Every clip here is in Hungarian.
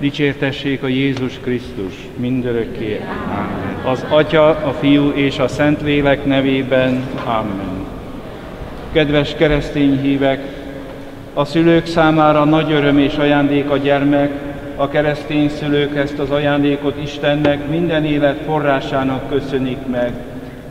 Dicsértessék a Jézus Krisztus mindörökké. Amen. Az Atya, a Fiú és a Szentlélek nevében. Amen. Kedves keresztény hívek, a szülők számára nagy öröm és ajándék a gyermek, a keresztény szülők ezt az ajándékot Istennek, minden élet forrásának köszönik meg.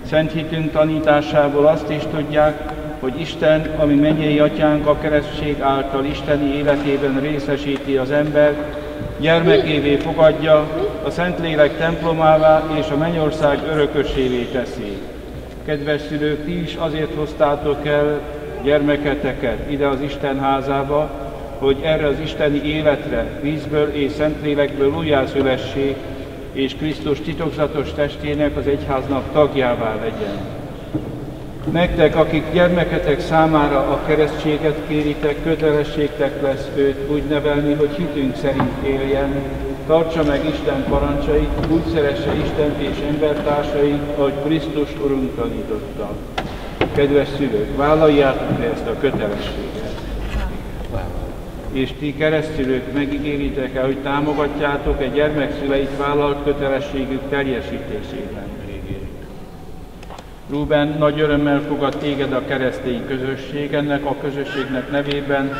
Szent hitünk tanításából azt is tudják, hogy Isten, ami mennyei atyánk a keresztség által isteni életében részesíti az embert, gyermekévé fogadja, a Szentlélek templomává és a mennyország örökösévé teszi. Kedves szülők, ti is azért hoztátok el gyermeketeket ide az Isten házába, hogy erre az isteni életre, vízből és Szentlélekből újjászülessék, és Krisztus titokzatos testének, az egyháznak tagjává legyen. Nektek, akik gyermeketek számára a keresztséget kéritek, kötelességtek lesz őt úgy nevelni, hogy hitünk szerint éljen, tartsa meg Isten parancsait, úgy szeresse Istent és embertársait, ahogy Krisztus Urunk tanította. Kedves szülők, vállaljátok ezt a kötelességet. És ti keresztszülők megígéritek el, hogy támogatjátok egy gyermekszüleit vállalt kötelességük teljesítésében. Ruben nagy örömmel fogad téged a keresztény közösség, ennek a közösségnek nevében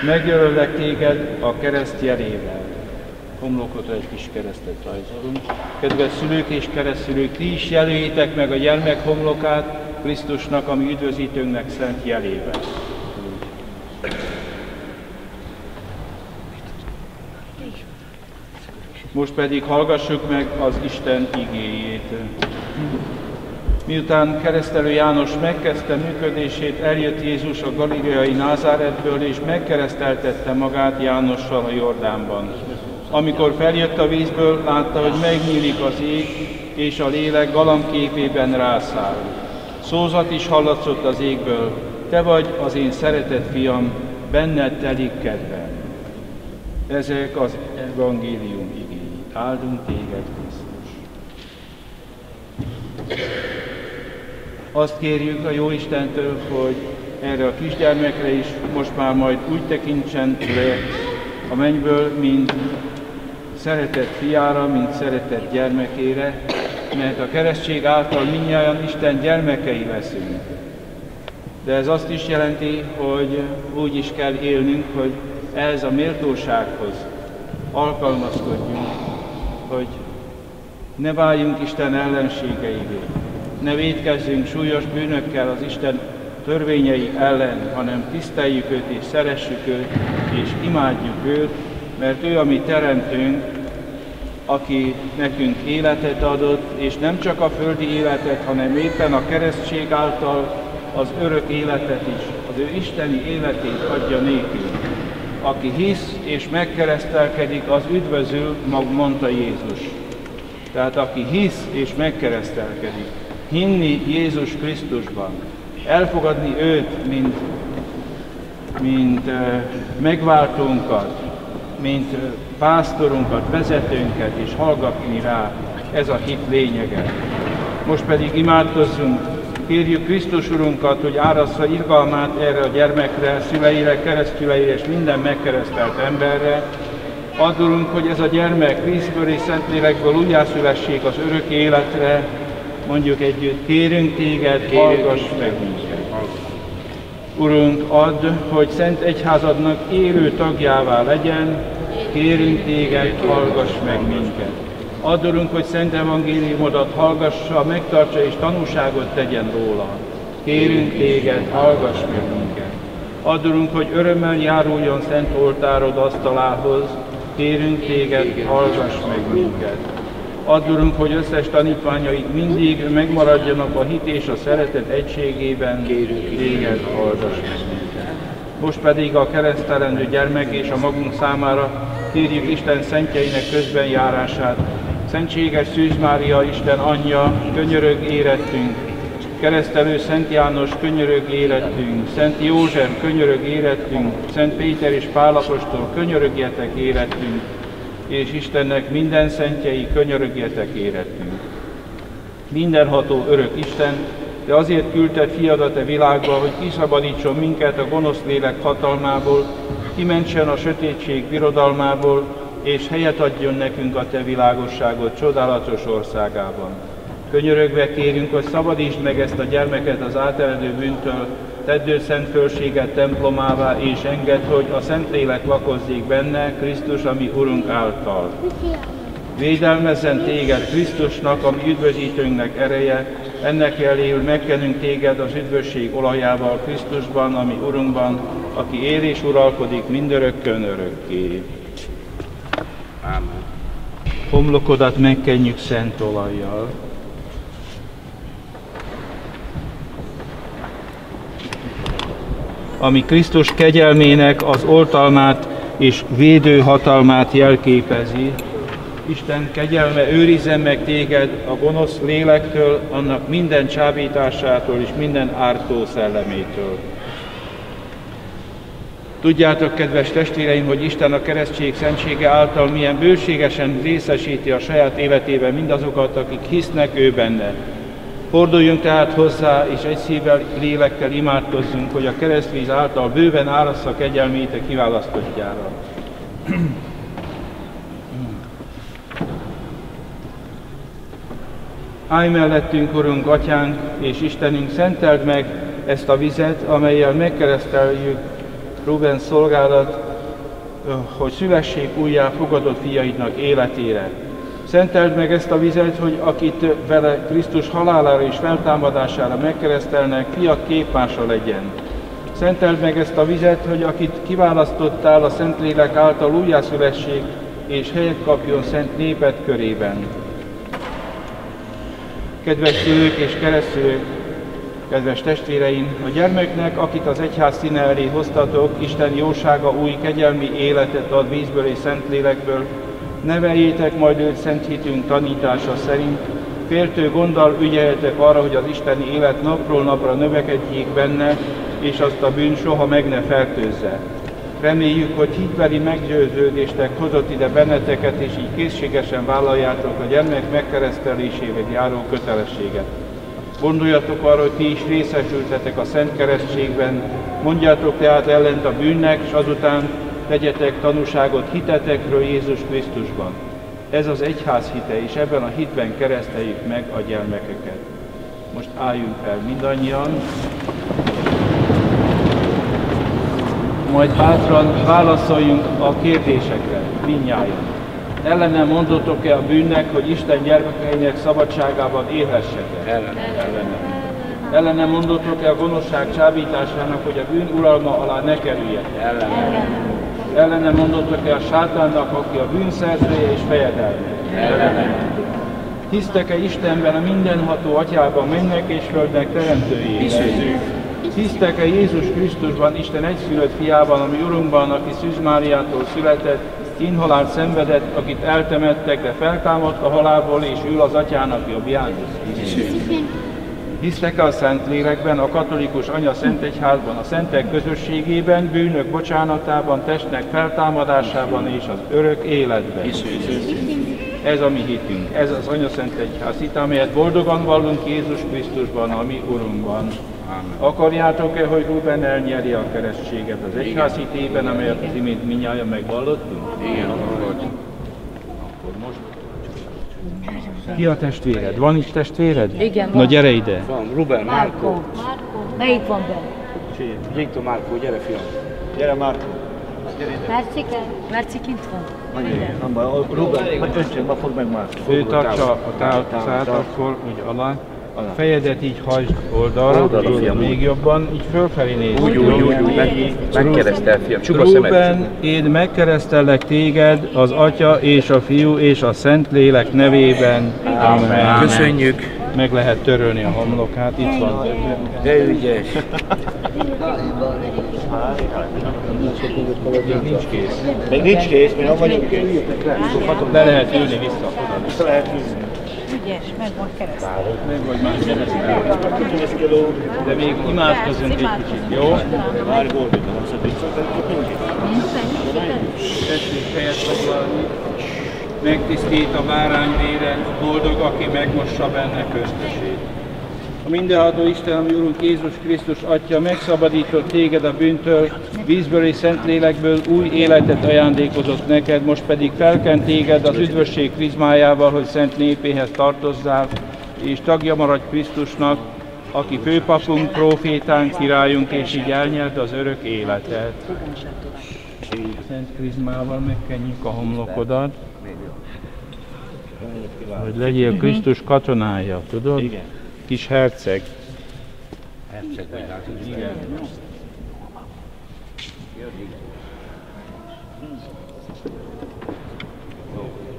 megjelöllek téged a kereszt jelével. Homlokodra egy kis keresztet rajzolunk. Kedves szülők és keresztszülők, ti is jelöljétek meg a gyermek homlokát Krisztusnak, ami üdvözítőnknek szent jelével. Most pedig hallgassuk meg az Isten igéjét. Miután keresztelő János megkezdte működését, eljött Jézus a galileai Názáretből, és megkereszteltette magát Jánossal a Jordánban. Amikor feljött a vízből, látta, hogy megnyílik az ég, és a lélek galambképében rászáll. Szózat is hallatszott az égből: te vagy az én szeretett fiam, benned telik kedvem. Ezek az evangélium igéi. Áldunk téged, Krisztus. Azt kérjük a Jóistentől, hogy erre a kisgyermekre is most már majd úgy tekintsen le a mennyből, mint szeretett fiára, mint szeretett gyermekére, mert a keresztség által mindnyájan Isten gyermekei leszünk. De ez azt is jelenti, hogy úgy is kell élnünk, hogy ehhez a méltósághoz alkalmazkodjunk, hogy ne váljunk Isten ellenségeivé, ne vétkezzünk súlyos bűnökkel az Isten törvényei ellen, hanem tiszteljük őt és szeressük őt, és imádjuk őt, mert ő a mi teremtőnk, aki nekünk életet adott, és nem csak a földi életet, hanem éppen a keresztség által az örök életet is, az ő isteni életét adja nékünk. Aki hisz és megkeresztelkedik, az üdvözül, mondta Jézus. Tehát aki hisz és megkeresztelkedik, hinni Jézus Krisztusban, elfogadni őt, mint megváltónkat, mint pásztorunkat, vezetőnket, és hallgatni rá, ez a hit lényege. Most pedig imádkozzunk, kérjük Krisztus Urunkat, hogy árassza irgalmát erre a gyermekre, szüleire, keresztszüleire és minden megkeresztelt emberre. Addulunk, hogy ez a gyermek vízből és Szentlélekből újjászülessék az örök életre. Mondjuk együtt: kérünk téged, hallgass meg minket. Urunk, add, hogy Szent Egyházadnak élő tagjává legyen, kérünk téged, hallgass meg minket. Add, Urunk, hogy Szent Evangéliumodat hallgassa, megtartsa és tanúságot tegyen róla. Kérünk téged, hallgass meg minket. Add, Urunk, hogy örömmel járuljon Szent Oltárod asztalához. Kérünk téged, hallgass meg minket. Add, Urunk, hogy összes tanítványaid mindig megmaradjanak a hit és a szeretet egységében. Kérünk téged, hallgass meg minket. Most pedig a keresztelendő gyermek és a magunk számára kérjük Isten szentjeinek közbenjárását. Szentséges Szűz Mária, Isten anyja, könyörög érettünk. Keresztelő Szent János, könyörög érettünk. Szent József, könyörög érettünk. Szent Péter és Pál apostol, könyörögjetek érettünk. És Istennek minden szentjei, könyörögjetek érettünk. Mindenható örök Isten, de azért küldted fiadat a világba, hogy kiszabadítson minket a gonosz lélek hatalmából, kimentsen a sötétség birodalmából, és helyet adjon nekünk a Te világosságod csodálatos országában. Könyörögve kérünk, hogy szabadítsd meg ezt a gyermeket az áteredő bűntől, tedd ő szent fölséget templomává, és engedd, hogy a Szentlélek lakozzék benne, Krisztus, ami Urunk által. Védelmezzen téged Krisztusnak, ami üdvözítőnknek ereje, ennek jeléül megkenünk téged az üdvösség olajával Krisztusban, ami Urunkban, aki él és uralkodik mindörökkön örökké. Ámen. Homlokodat megkenjük szent olajjal. Ami Krisztus kegyelmének az oltalmát és védő hatalmát jelképezi. Isten kegyelme őrizzen meg téged a gonosz lélektől, annak minden csábításától és minden ártó szellemétől. Tudjátok, kedves testvéreim, hogy Isten a keresztség szentsége által milyen bőségesen részesíti a saját életében mindazokat, akik hisznek ő benne. Forduljunk tehát hozzá, és egy szívvel, lélekkel imádkozzunk, hogy a keresztvíz által bőven árassza kegyelmét a kiválasztottjára. Állj mellettünk, Urunk, Atyánk és Istenünk, szenteld meg ezt a vizet, amellyel megkereszteljük Ruben szolgálat, hogy szülessék újjá fogadott fiaidnak életére. Szenteld meg ezt a vizet, hogy akit vele Krisztus halálára és feltámadására megkeresztelnek, fiat képmása legyen. Szenteld meg ezt a vizet, hogy akit kiválasztottál a Szentlélek által újjászülessék, és helyet kapjon szent néped körében. Kedves szülők és keresztülők, kedves testvéreim, a gyermeknek, akit az egyház színe elé hoztatok, Isten jósága új kegyelmi életet ad vízből és Szentlélekből, neveljétek majd őt szent hitünk tanítása szerint, féltő gonddal ügyeljetek arra, hogy az isteni élet napról napra növekedjék benne, és azt a bűn soha meg ne fertőzze. Reméljük, hogy hitbeli meggyőződéstek hozott ide benneteket, és így készségesen vállaljátok a gyermek megkeresztelésével járó kötelességet. Gondoljatok arra, hogy ti is részesültetek a Szent Keresztségben, mondjátok tehát ellent a bűnnek, és azután tegyetek tanúságot hitetekről Jézus Krisztusban. Ez az egyház hite, és ebben a hitben kereszteljük meg a gyermekeket. Most álljunk fel mindannyian, majd bátran válaszoljunk a kérdésekre, mindnyájan. Ellene mondottok-e a bűnnek, hogy Isten gyermekeinek szabadságában élhessetek? Ellene mondottok-e a gonoszság csábításának, hogy a bűn uralma alá ne kerüljetek? Ellene mondottok-e a sátánnak, aki a bűn szerzője és fejedelme? Hisztek-e Istenben, a mindenható Atyában, mennek és földnek teremtőjében? Hisztek-e Jézus Krisztusban, Isten egyszülött fiában, ami Urunkban, aki Szűz Máriától született, kínhalált szenvedett, akit eltemettek, de feltámadt a halálból, és ül az Atyának jobbján? Hisztek-e a Szentlélekben, a katolikus Anya Szent Egyházban, a szentek közösségében, bűnök bocsánatában, testnek feltámadásában és az örök életben? Ez a mi hitünk, ez az Anya Szent Egyház hit, amelyet boldogan vallunk Jézus Krisztusban, a mi Urunkban. Akarjátok-e, hogy Ruben elnyeri a keresztséget az egyház hitében, amelyet az imént mindnyájan megvallottunk? Igen, Akkor most. Ki a testvéred? Van itt testvéred? Igen, van. Na gyere ide! Van, Ruben, Márkó. Melyik van benne? Viktor, Márkó, gyere fiam. Gyere Márkó. Mercike? Merci kint van. Nem baj, Ruben, vagy öccsön, fogd meg Márkó. Ő tartsa a tálcát, akkor úgy alá. Fejedet így hajtsd oldalra, még jobban, így fölfelé nézd. Úgy, megkeresztel, fiam, csupa szemed. Ruben, én megkeresztellek téged az Atya és a Fiú és a Szentlélek nevében. Amen. Köszönjük. Meg lehet törölni a homlokát, itt van. De ügyes. Még nincs kész. Még nincs kész, még nem vagyunk kész. Le lehet ülni vissza. Vissza lehet ülni. Ügyes, meg van kereszt. Meg vagy már keresztel. De még imádkozzunk egy kicsit, jó? Már fordítom, azt vissza, Tessék helyet foglalni. Megtisztít a bárány vére, boldog, aki megmossa benne köztösét. A mindenható Isten, ami Urunk Jézus Krisztus Atya, megszabadított téged a bűntől, vízből és Szentlélekből új életet ajándékozott neked, most pedig felkent téged az üdvösség krizmájával, hogy szent népéhez tartozzál, és tagja maradj Krisztusnak, aki főpapunk, prófétánk, királyunk, és így elnyerte az örök életet. Szent krizmával megkenjük a homlokodat, hogy legyél Krisztus katonája, tudod? Igen. Kis herceg. Herceg vagy látod? Igen.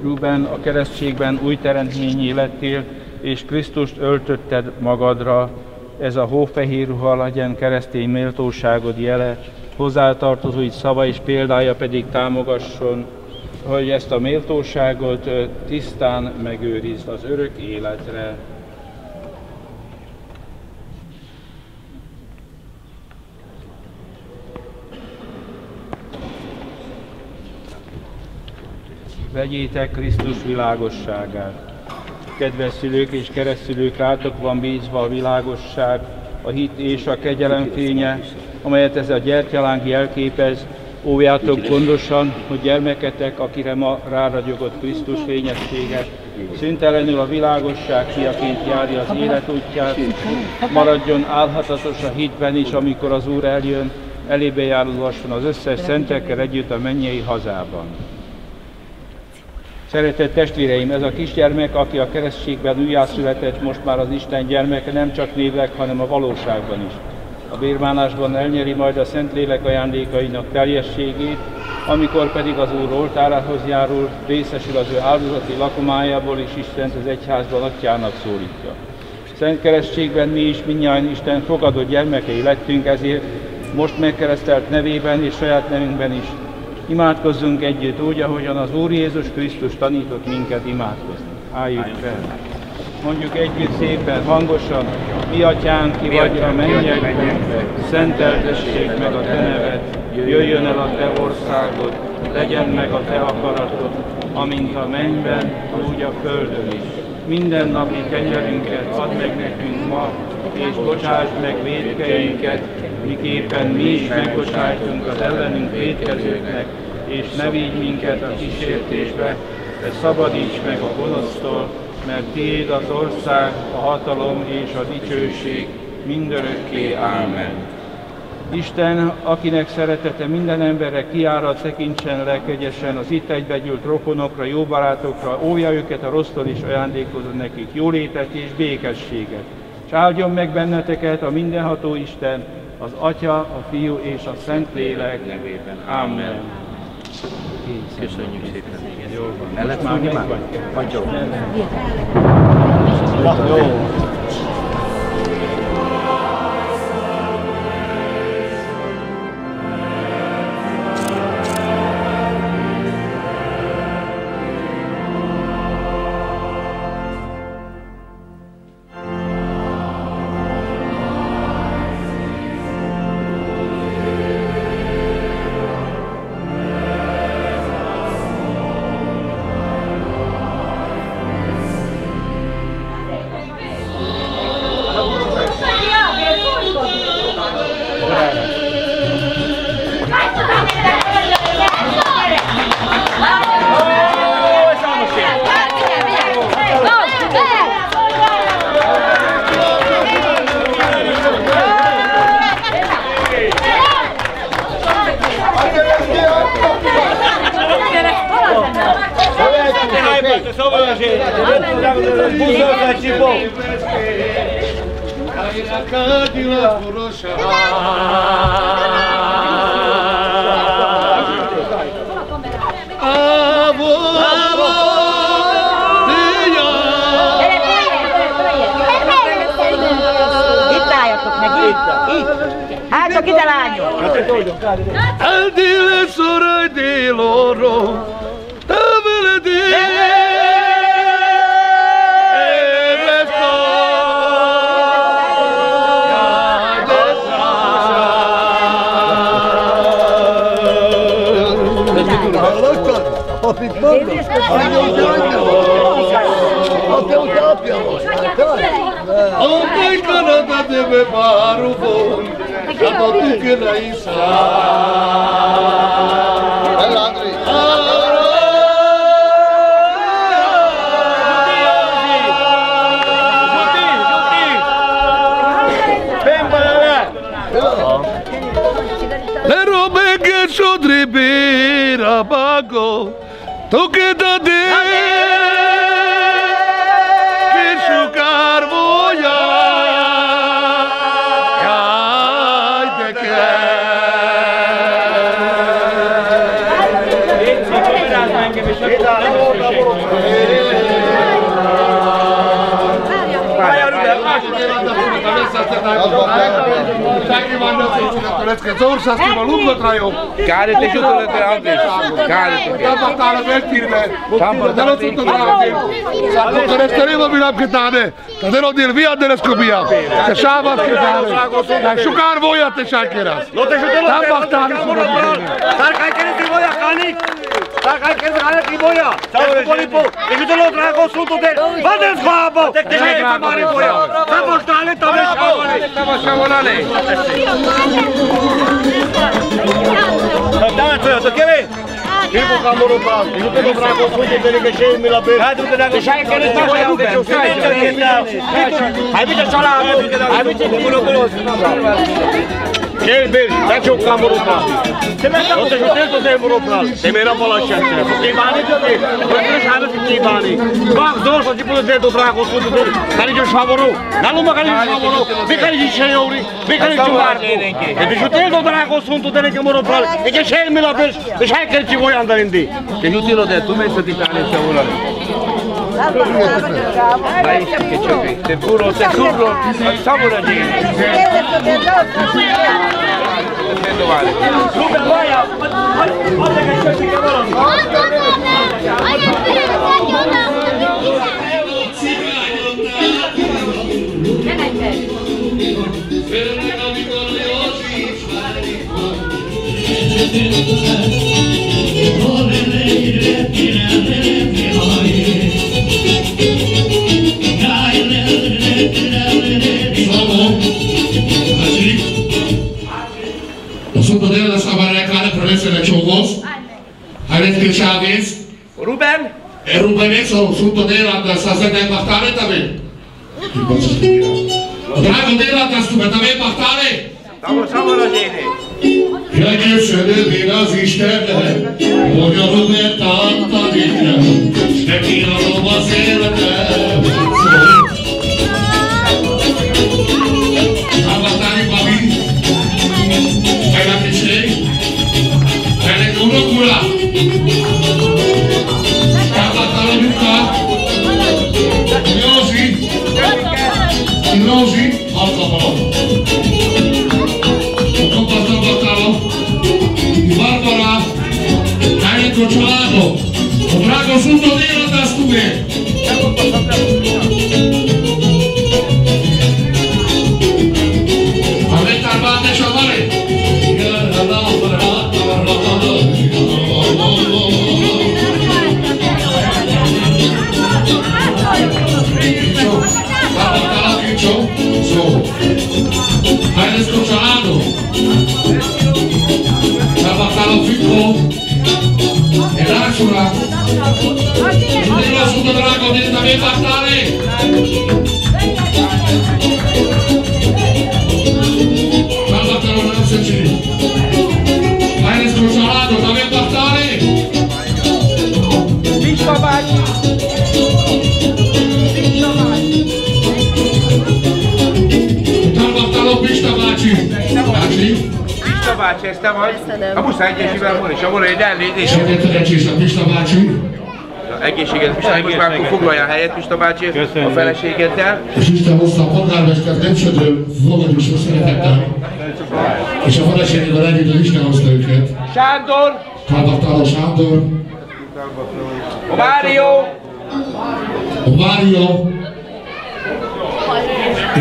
Ruben, a keresztségben új teremtményé lettél, és Krisztust öltötted magadra. Ez a hófehér ruha legyen keresztény méltóságod jele, hozzátartozóid szava és példája pedig támogasson, hogy ezt a méltóságot tisztán megőrizd az örök életre. Vegyétek Krisztus világosságát. Kedves szülők és keresztszülők, rátok van bízva a világosság, a hit és a kegyelem fénye, amelyet ez a gyertyaláng jelképez. Óvjátok gondosan, hogy gyermeketek, akire ma ráragyogott Krisztus fényessége, szüntelenül a világosság fiaként járja az élet útját, maradjon álhatatos a hitben is, amikor az Úr eljön, elébe járulhasson az összes szentekkel együtt a mennyei hazában. Szeretett testvéreim, ez a kisgyermek, aki a keresztségben újjászületett, most már az Isten gyermeke nem csak névleg, hanem a valóságban is. A bérmálásban elnyeri majd a Szentlélek ajándékainak teljességét, amikor pedig az Úr oltárához járul, részesül az ő áldozati lakomájából, és Istent az egyházban atyának szólítja. Szent keresztségben mi is mindnyájan Isten fogadott gyermekei lettünk, ezért most megkeresztelt nevében és saját nevünkben is imádkozzunk együtt úgy, ahogyan az Úr Jézus Krisztus tanított minket imádkozni. Álljunk fel! Mondjuk együtt szépen, hangosan, mi atyánk, ki vagy a mennyekben, szenteltessék meg a te neved, jöjjön el a te országod, legyen meg a te akaratod, amint a mennyben, úgy a földön is. Minden napi kenyerünket add meg nekünk ma, és bocsásd meg vétkeinket, miképpen mi is megbocsájtunk az ellenünk vétkezőknek, és ne vigy minket a kísértésbe, de szabadíts meg a gonosztól, mert tiéd az ország, a hatalom és a dicsőség mindörökké. Ámen. Isten, akinek szeretete minden emberre kiárad, tekintsen le kegyesen az itt egybegyűlt rokonokra, jó barátokra, óvja őket a rossztól és ajándékozza nekik jólétet és békességet. És áldjon meg benneteket a mindenható Isten, az Atya, a Fiú és a Szentlélek nevében. Amen. Köszönjük szépen. Jól van. El lehet fogni már? Vagy jó? Jó. Hátra ide, lányok! El dile sorai di loro, tavole di Papit mondom? Annyira, hogy nem. A te utapja most, látod? me barubon, a tutti lei sa. Le robe che so dribira bago, tu che da de che sucar voya, ai de che. Că zor s-a schimbat lungă traiu. Care te ajută de Andrei? Care te ajută? Da battaglia per firme. Da non tutto tranquillo. Tutto resteremo fino a Catane. Da non dir via delle scopia. Che sava che dare. Da sciucar voi a te sciaccherà. Lo te ajută Da battaglia sulla Dar kai kene ti voia cani. Dar kai kene cani ti voia. Ciao Polipo. Te ajută lo drago sunto de. Vade squabo. Te che mari voia. Da battaglia tave sciavole. Stava sciavolare. Da to to kene. Vivo camoro pa. Te ajută lo drago sunto de che scei mi la per. Hai tu da sai che ne sta voia. Hai vita sala. Hai vita culo. Che bello, dai un camoro pa. Se me non te giusto te moro pa. Te me la pola scelta. Che bani te. Perché sai che bani. Va dos oggi può te drago su te. Cari jo shavoro. Nalu magari shavoro. Becari di sheyori. Becari di marco. E di te drago su te che moro pa. E che sei me la per. E sai che ci vuoi andare in di. Che io lo detto, tu mi stai cane sciavolare. Dai che c'è qui. Te puro, te curro. Sciavola di. Super boia. Guarda che c'è che Sunt de la savarea care prevențele Ciogos. Haideți că ce aveți? Ruben? E Rubeneț sau sunt de la să de bahtare tave? Dragul de la stupe tave bahtare? Stavo la gente. Ja che se de vina zistene. Voglio rubare tanta vita. Ste fino a sera te. Abatare babi. Hai la piacere? Bene culo cula. Abatare Luca. Inosi, alcohol. Barbara, hai incrociato, un drago sotto nero da stupe. Avete armate sciamare? Hai scrociato. Battalo Ficco e Lasura Giudino sotto drago direttamente battare battalo non si c'è vai scrociato dove battare Pista baci battalo pista baci Pista bácsi, ezt te vagy? A muszáj egészségben van, és a volna egy elnézés. Pista bácsi. Egészséget, Pista, most már akkor foglalja a helyet, Pista bácsi, a feleségeddel. És Isten hozta a polgármester Nemcsödről, fogadjuk sok szeretettel. És a feleségével együtt az Isten hozta őket. Sándor! Kalbattáló Sándor. Mário! Mário.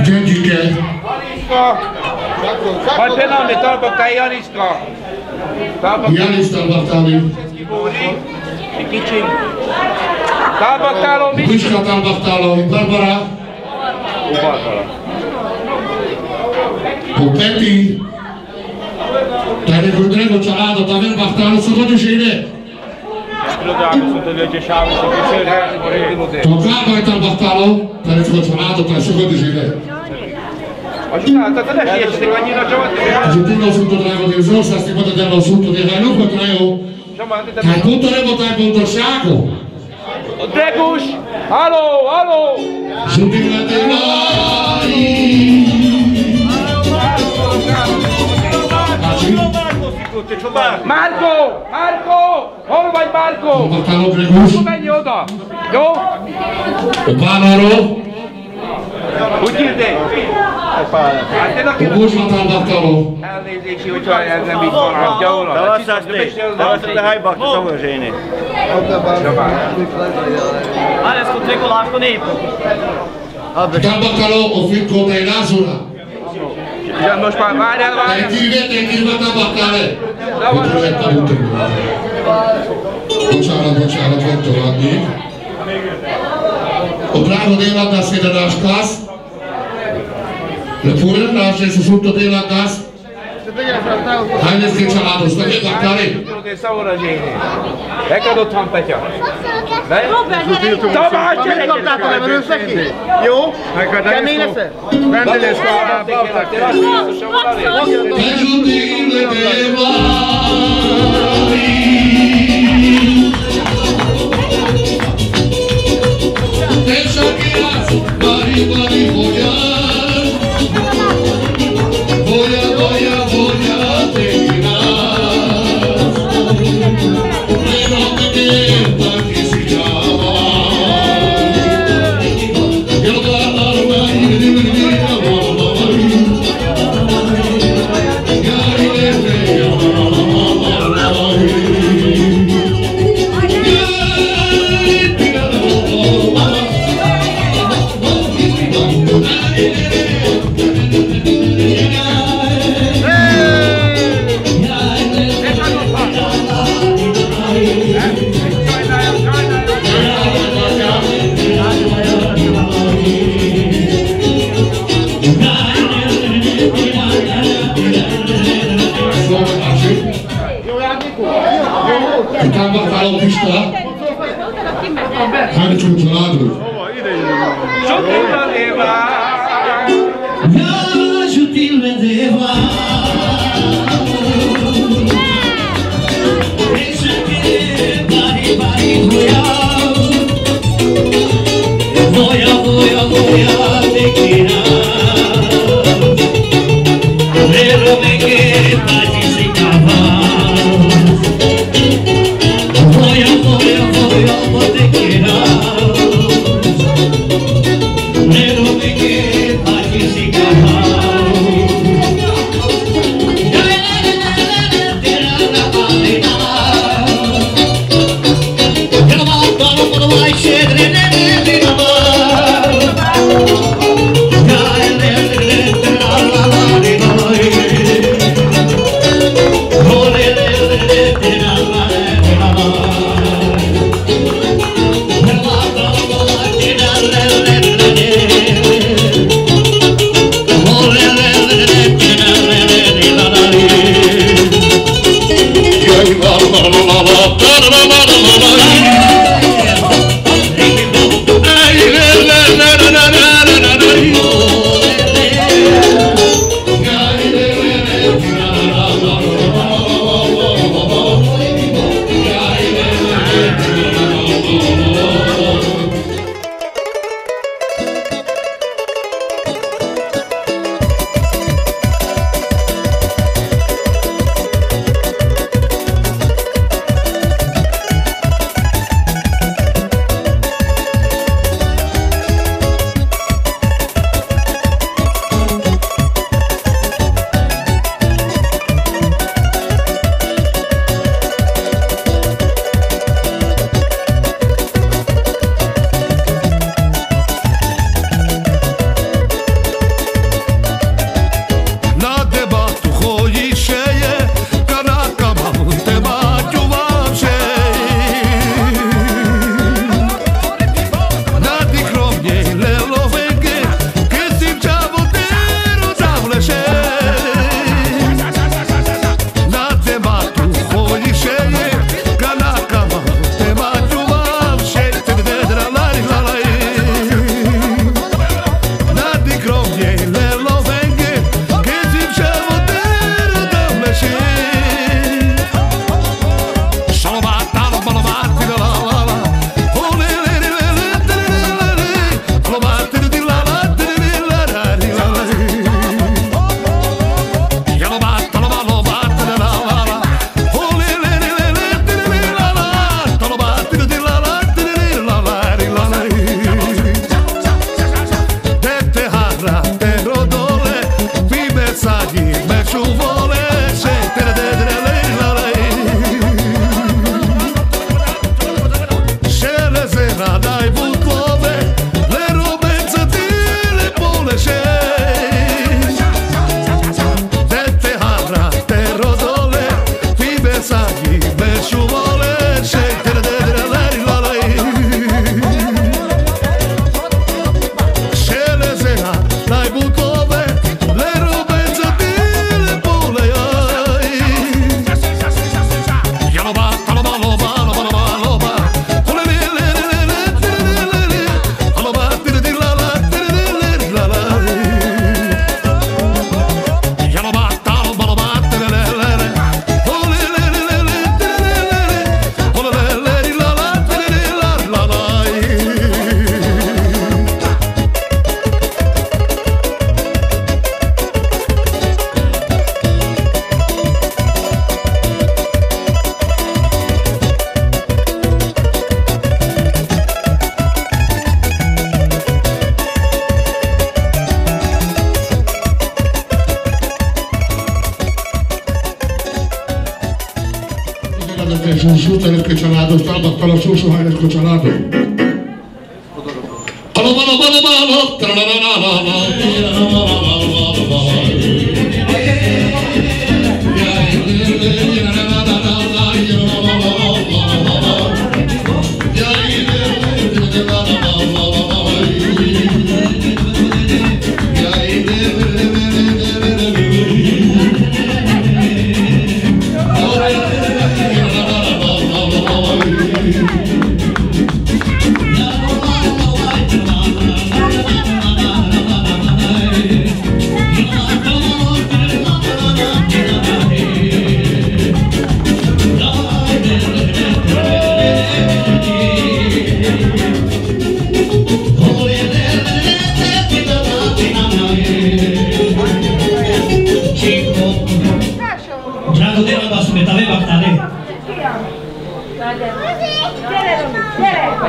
Gyöngyike. Majd Fernande, talpaktál Janiszka! Janis talpaktálni. Egy kicsi. Talpaktáló, Miska talpaktáló. Barbara. Barbara. Peti, tady Rodrigo családa, ta nem baktál a szokatos éne? To kábajtal baktáló, tady a családa, ta szokatos éne. Tehát ne siessétek annyira, Csaba. És itt innen szúrtad rá, hogy az országsztik volt, de a szúrtad, és hát lukott rá jó. Hát pont a rebotál pontosságo. Dregus! Halló, halló! Zsutilletén Márko! Márko! Hol vagy, Márko? Baktáló Gregus. Menj oda! Jó? Páláró. Úgy hívnék? Gregus Matál baktáló. Elnézési, hogyha ez nem így van, hát gyakorlat. Давай хайбак, самое жени. Alles com tricolor com nipo. Matál baktáló, a fitkóta egy lázóra. Most már várjál, várjál! Egy Matál baktáló. Bocsánat, vett további. O bravo dela da sfida das clas. Le pure la se susutto della gas. Haideți că cealaltă, stă de baktare. Szavora zséni. Neked ott van, Petya. Tamás, Mit kaptátok nem örülsz neki? Jó? Kemény leszel? rendelés kapták. Támogatáló Pista. Hányos a családról? Voy a Súsútereske családot, felbaktal a Súsúhajleske családot.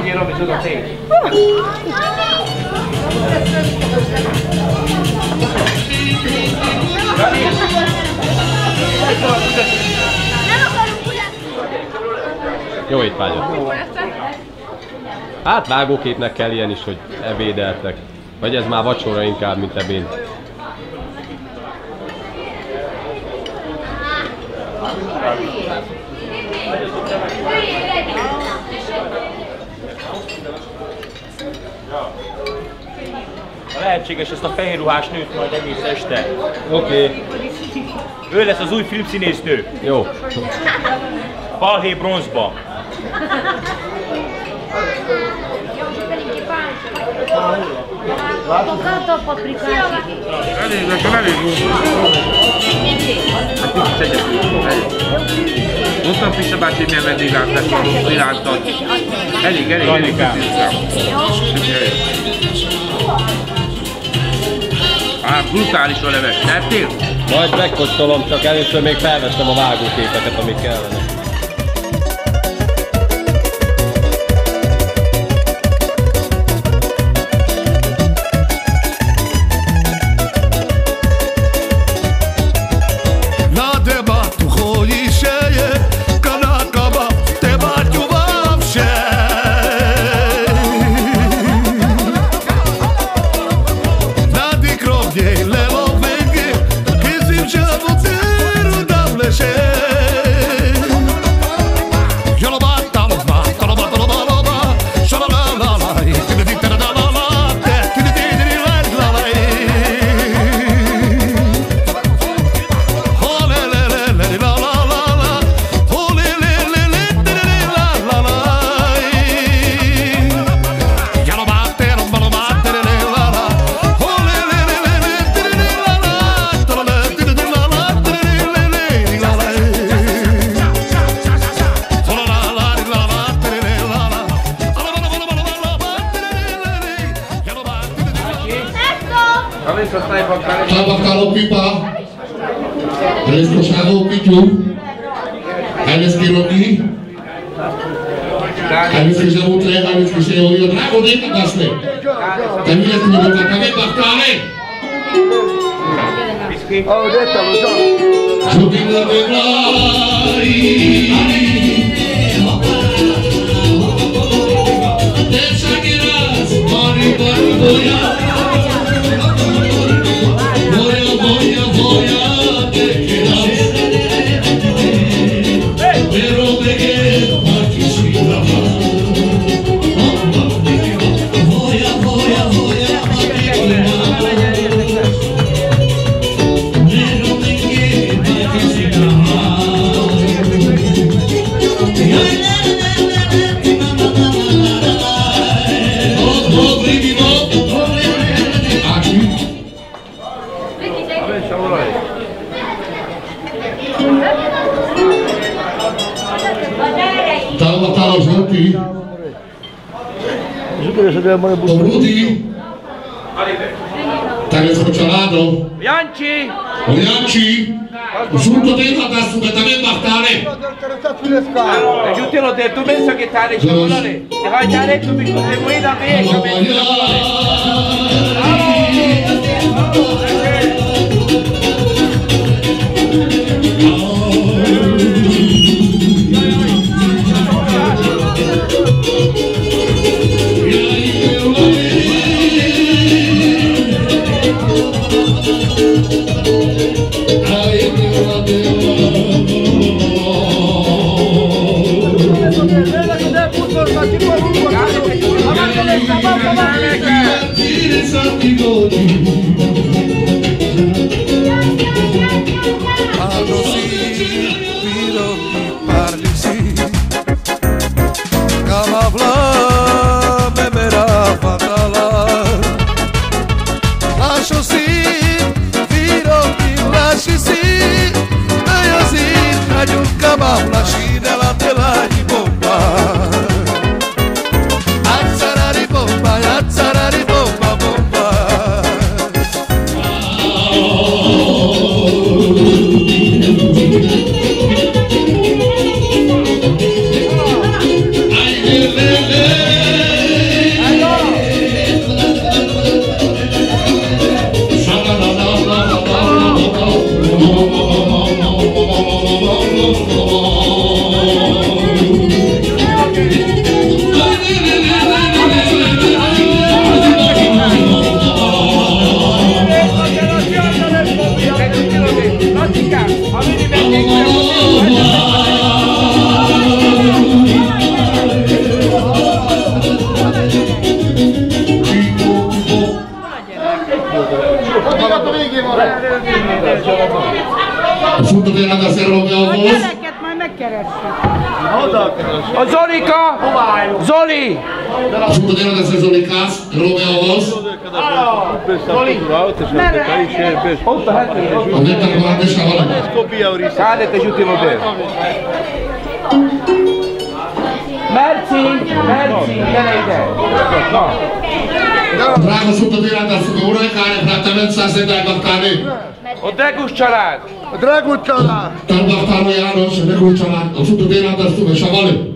Gyere, Robi, tudod én. Jó étvágyat! Hát vágóképnek kell ilyen is, hogy ebédeltek. Vagy ez már vacsora inkább, mint ebéd. Ha lehetséges, ezt a fehér ruhás nőt majd egész este. Oké. Ő lesz az új filmszínésznő. Jó. Balhé bronzba. Toccato paprikásig. Elég, nekem elég jó. Mondtam Pista bácsi, hogy milyen vendéglátás irántad. Elég. Brutális a leves, tettél? Majd megkóstolom, csak először még felveszem a vágóképeket, amik kellene. Tabacalo pipa, el escosado pichu, el esquironi, el esquisautre, el esquisaurio, drago de cagaste. También es como que cabe bacale. Oh, déjalo ya. Subida de glari. Te seguirás, mari barboya. Voy a te quedas, pero me quedo aquí sin la paz. Voy a pero me quedo aquí sin la Talo Santi. Rudy. Tale scocciolato. Janci! Janci. Subito dentro da su, também Bartale. Eu te lo detto, tu pensa che tale scivolare. Se vai già detto, mi scusi voi da me. kebab, lasci della tela di bomba. Azzarari bomba, azzarari bomba, bomba. A futótérnek a szervogjához. A gyereket majd megkeressük. A Zolika! Zoli! A futótérnek a Zolikás, Rómeóhoz. A vettek van, és a valami. Cadete giusto modelo. Merci, gyere ide. Drága futótérnek a futótérnek, fráttemet szászéták baktálni. A Dregus család. A Dragut család. Tarbaktáló János, a Dregus család, a futótérnek a futótérnek, és a valami.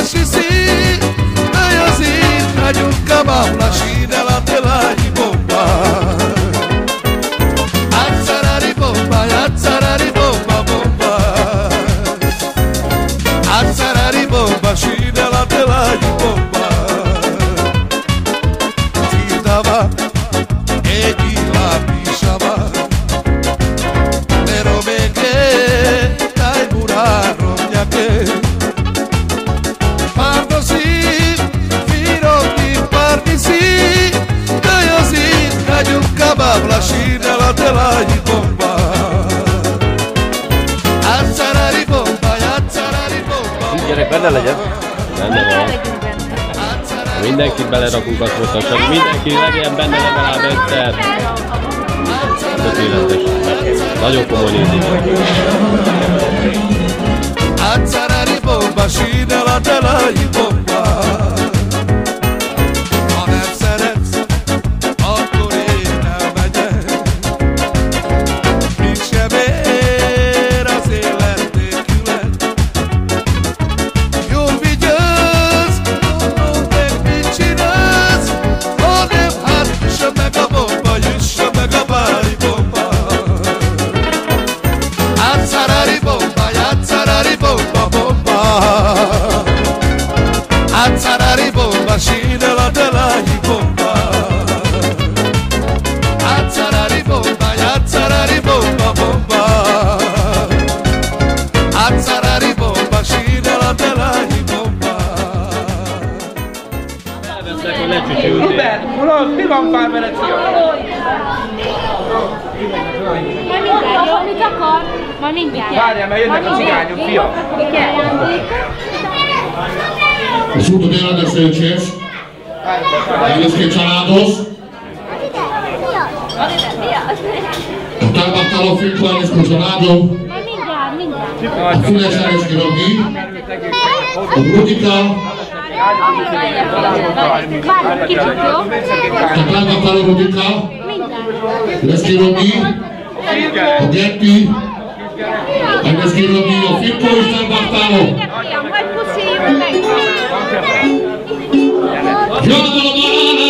Lasci sì, dai così, raggiunga la sci della tela benne legyen. Benne van. Ha mindenkit belerakunk, azt mondtam, csak mindenki legyen benne legalább egyszer. Tökéletes. Nagyon komoly nézni. Azzarari bomba, síne la delai bomba. Ha nem szeretsz, akkor én elmegyek. Mit sem ér az élet nélkület. Jól vigyázz, gondold meg, mit csinálsz. Ha nem, hát üsse meg a bomba, üsse meg a bári bomba. Azzarari bomba, azzarari bomba, bomba. Azzarari bomba, scende la delai bomba. Azzarari bomba, azzarari bomba, bomba. Azzarari bomba, scende la delai bomba. Hubert, mi van pár veled, fiam? Majd mindjárt, jó? Mit akar? Majd mindjárt. Várjál, mert jönnek a cigányok, fiam. Assunto della del Sánchez. Elnézést két családhoz. A támogatáló Filipániszko családom. Majd mindjárt, mindjárt. A Füles Elnézki Rogi. A Rudika. Várjunk kicsit, jó? A támogatáló Rudika. Leszki Rogi. A Gerti. Elnézki Rogi. A Filipó és támogatáló. Majd puszíjunk meg. Jönnek a banana.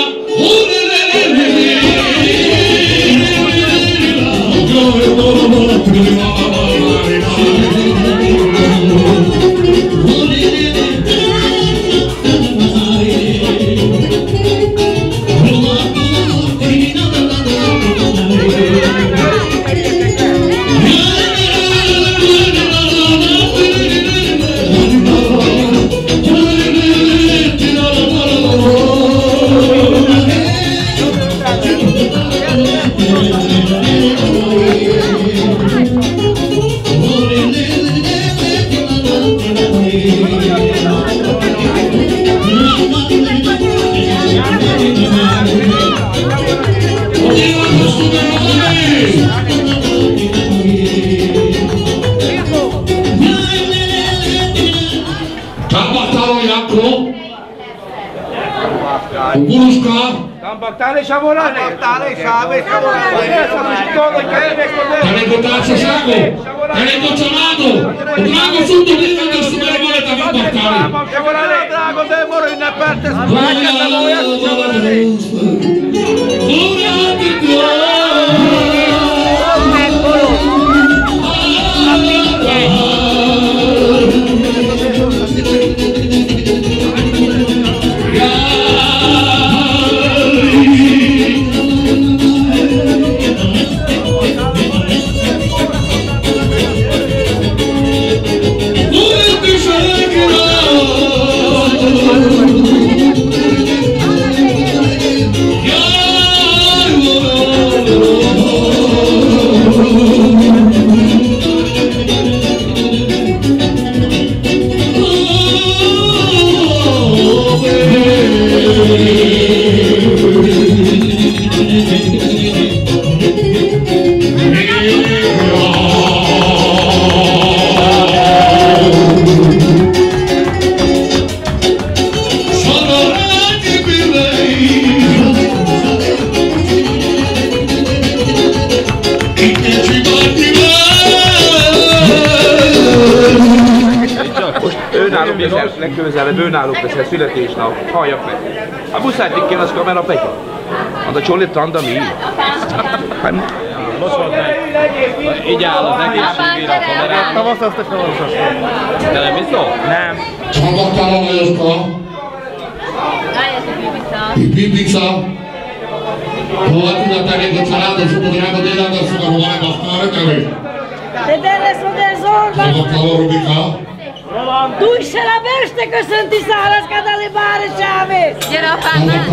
Tambaktál és a volane? Tambaktál és a volane? Tengo társaságot! Tengo családot! A drága szuntot mindenki szumere voleta Tambaktál! Drága, de mora ünnepelt, ez vágyjál, nem olyan a volane! Legközelebb önállók leszel születésnap. Halljak meg. A muszáj tikkel az kamera pekje. A csolit tanda mi? Most volt meg. Így áll az egészségére a kamerán. Tavaszasztas, tavaszasztas. De nem is szó? Nem. Támogatáló Lajoska. Bibica. Hova tudod tenni a családot, hogy drága délától fogom, hova nem akar tenni? De delle szolgálzol! Támogatáló Rubika. Túl se la veste köszönti szárazkad alle bare Chávez! Gyere apám már!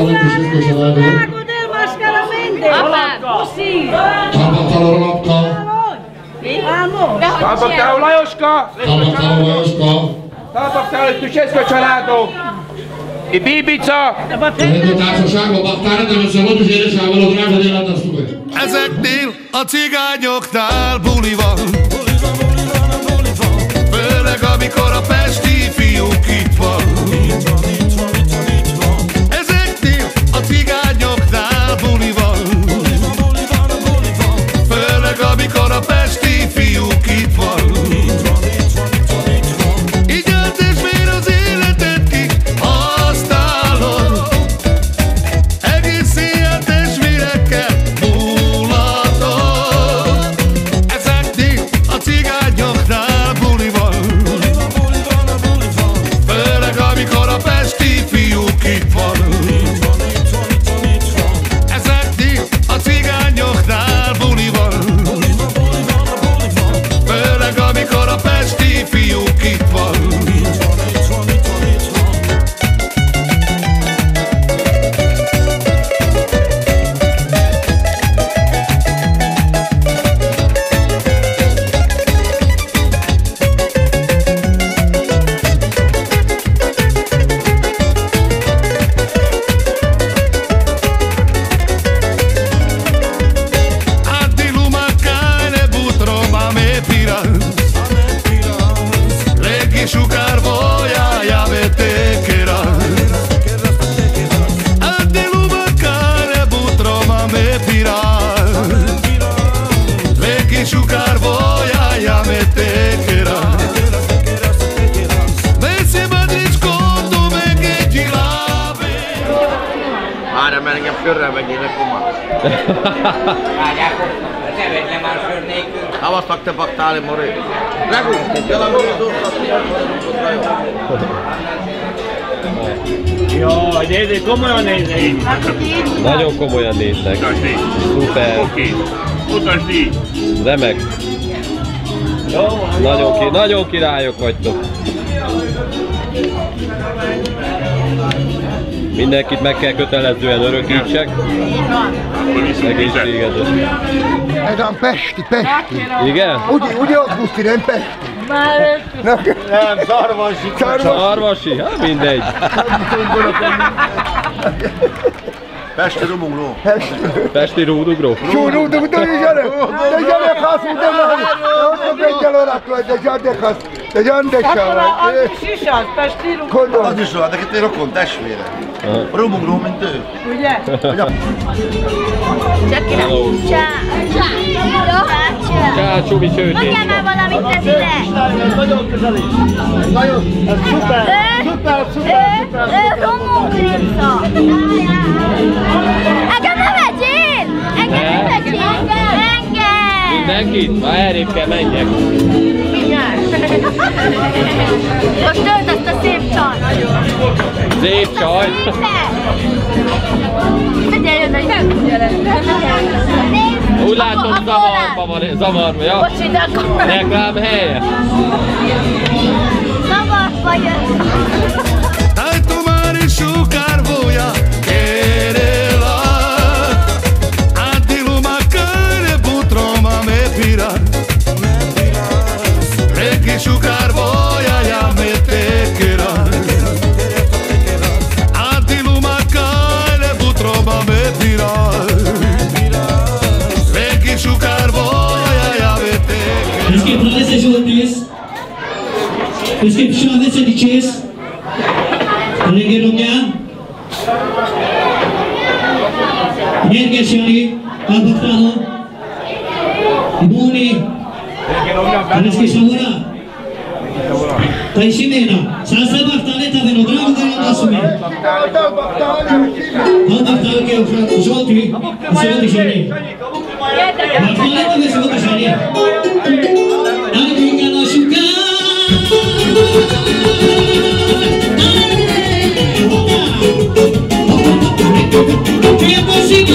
Drágo del mascaramende! Apám! Così! Támogatáló Lapka. Amo! Tambaktál Lajoska! Támogatáló Lajoska. Tapasztalatú Česko családok! I Bibica! Ennek a társaságban Baktár Edelőször volt, és édesával a drága délátasztuk. Ezeknél a cigányoknál buli van. Főleg amikor a pesti fiúk itt van. Ezeknél a cigányoknál buli van. Főleg amikor a pesti fiúk itt van. Sörrel megének omar. Várjátok, ne vegy le már sör nélkül. Havasztak te baktáli moré. Regul, Jaj, nézzék, komolyan nézzék! Nagyon komolyan néznek. Szuper. Mutasd így! Remek. Nagyon királyok vagytok. Mindenkit meg kell kötelezően örökítsek. Egészségedre. Ez a Pesti. Igen? Ugye az Guszti, nem Pesti? Nem, Szarvasi. Szarvasi? Hát mindegy. Pesti rumugró. Pesti rúdugró. Rúdugró, de Janek hasz, de az is olyan, neked egy rokon testvére. Rumugró, mint ő. Ugye? Csak kire. Csá, Csubi csőtét. Mondjál már valamit, te ide! Nagyon közel is. Nagyon, ez szuper. Ő homokrinca. Engem ne vegyél! Engem! Mindenkit? Ha errébb kell menjek. Mindjárt. Most tölt azt a szép csaj. Szép csaj? Figyelj, jön, hogy úgy látom, zavarba, ja? Bocsi, de akkor... Reklám helye? Zavarba jön. Daj tu mari šukar voja, kerela. Antilu makare putroma me pira. Reki šukar voja, ja me tekera. Antilu makare putroma me pira. Reki šukar voja, ja me tekera. Rischi pralese Jortis. Rischi pralese Dices. Regi Romyan. Nyergesjani, Albaktáho. Ibóni. Rischi Savora. Taisimena. Szászra Baktále taveno, drága delandaszumi. Albaktáho ke Zsolti. Zsolti Zsani. Baktále tave Zsolti Zsani. Árgógán a sukár. Tiempo sin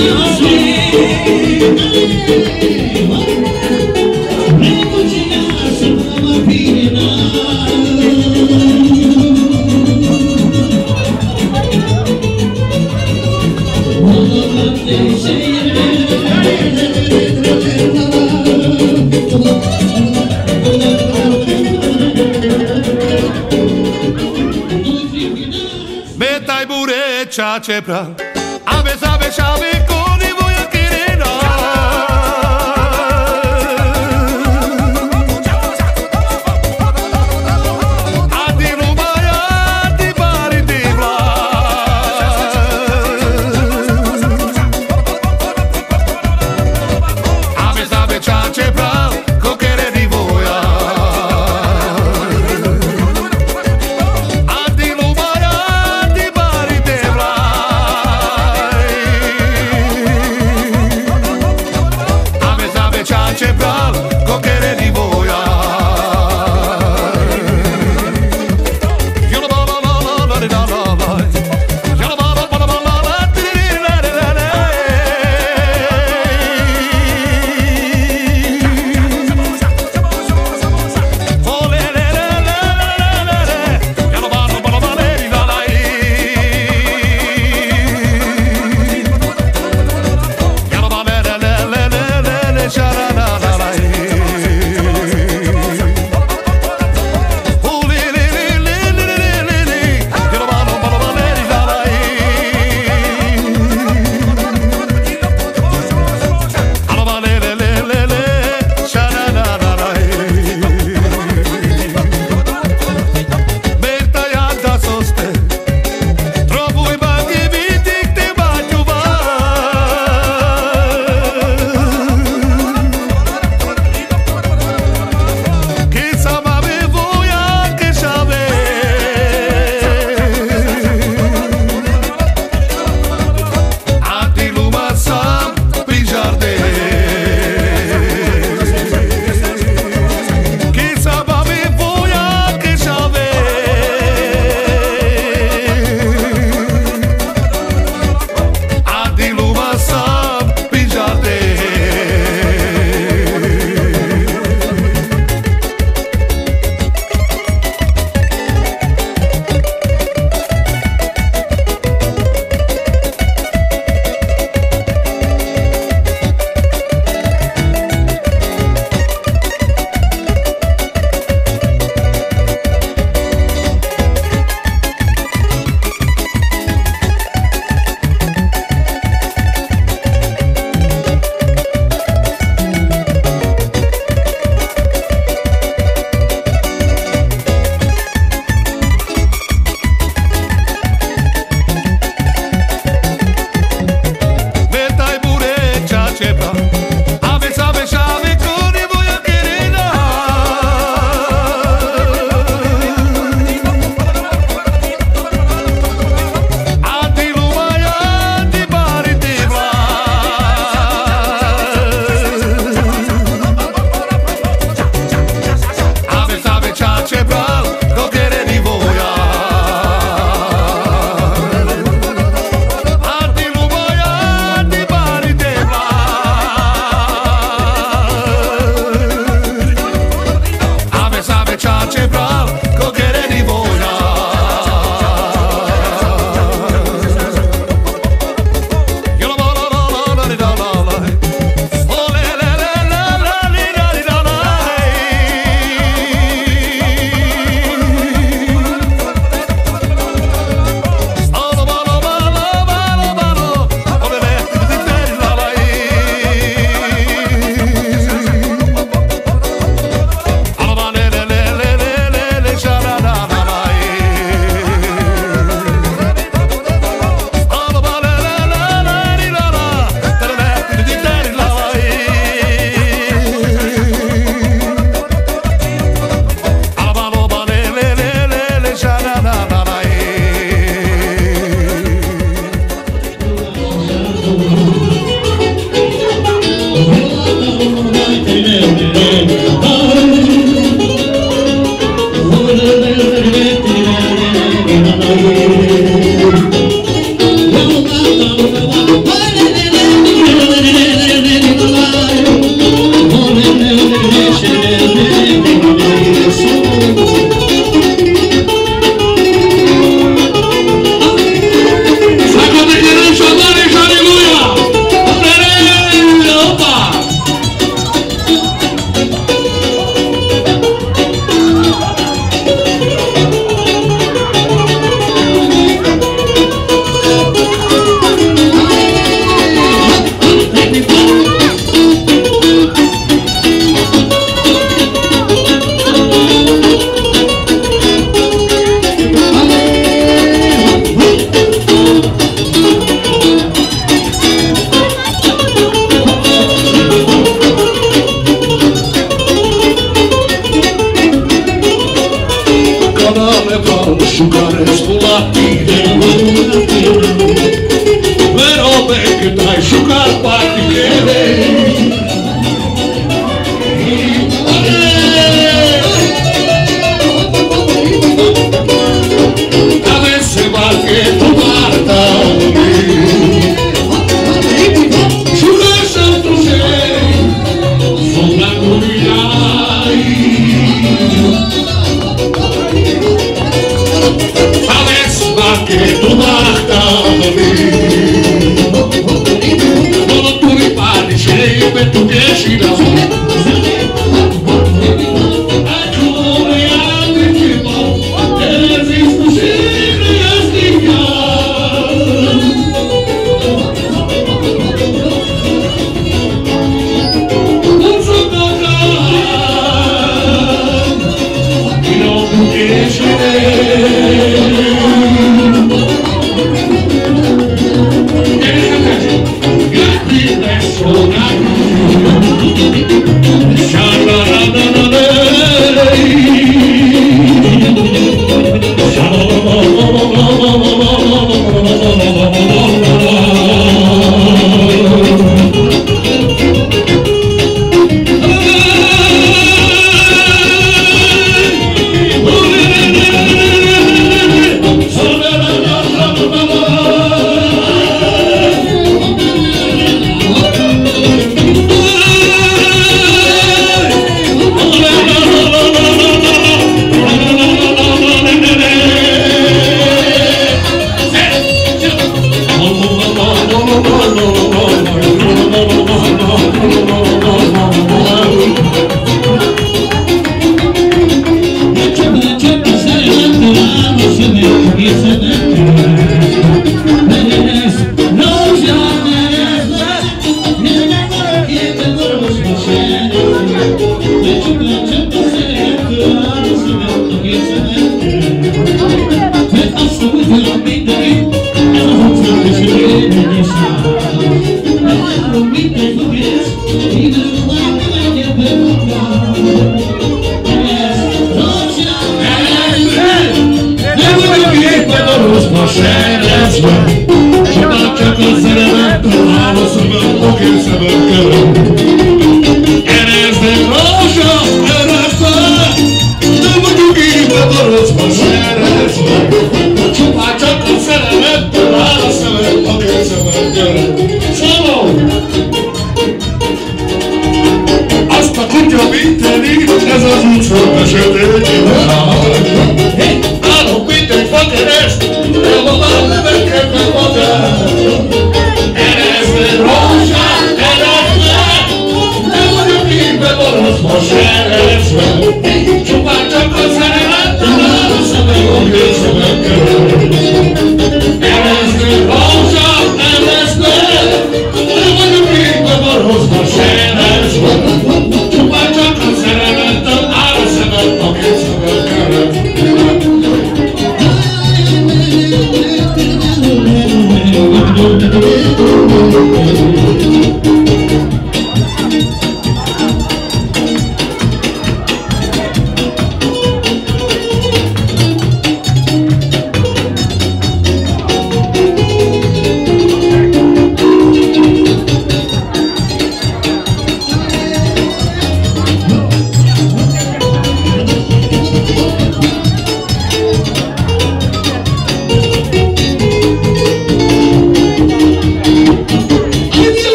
chace pra ave sabe chave con i voy a querer chace pra coquere di voia a di lumaya di bari de blai